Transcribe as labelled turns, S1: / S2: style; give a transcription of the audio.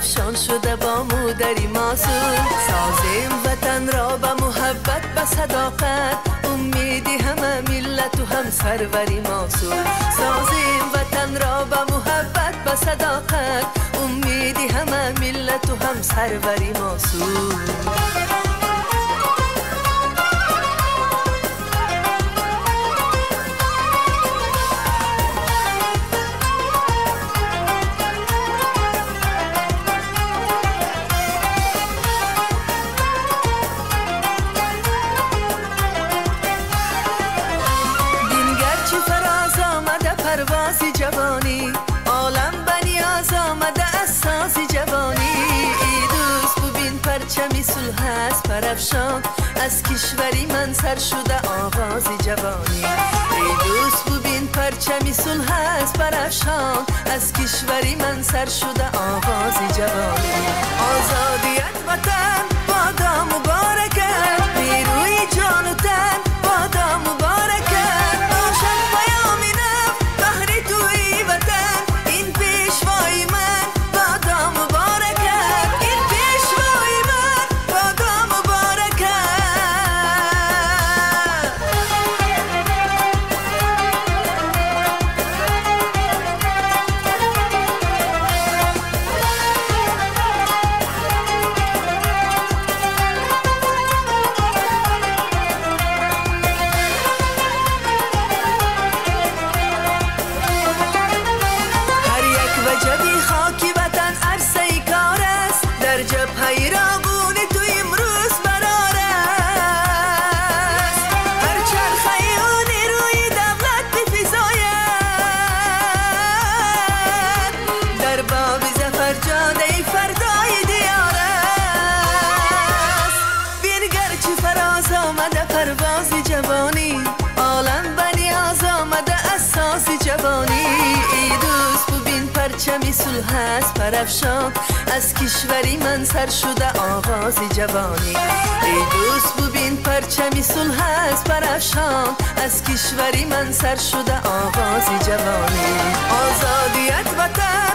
S1: افشان شده با مودری معصوم. سازیم وطن را به محبت به صداقت، امیدی همه ملت و هم سروری معصوم. سازیم وطن را به محبت به صداقت، امیدی همه ملت و هم سروری معصوم. پروازی جوانی عالم بنیاز آمده اساسی جوانی. ای دوست ببین پرچمی صلح است پرافشان، از کشوری من سر شده آغازی جوانی. ای دوست ببین پرچمی صلح است پرافشان، از کشوری من سر شده آغازی جوانی. آزادیت وطن بادا مبارکت، نیروی جان و تن بادا مبارکت. باشد پیامی نو بهر توی وطن، این پیشوای من بادا مبارکت، این پیشوای من بادا مبارکت. جبی خاکی وطن عرصه کار است، در جبهه راغون تو امروز برار است. هر چرخه و نیروی دولت بفزاید، در باب ظفر جاده فردای دیار است. بین گرچه فراز آمده پروازی جوانی، عالم بنیاز آمده اساسی جوانی. ای دوست پرچمی صلح است پرافشان، از کشوری من سر شده آغازی جوانی. ای دوست ببین پرچمی صلح است پرافشان، از کشوری من سر شده آغازی جوانی. آزادیت وطن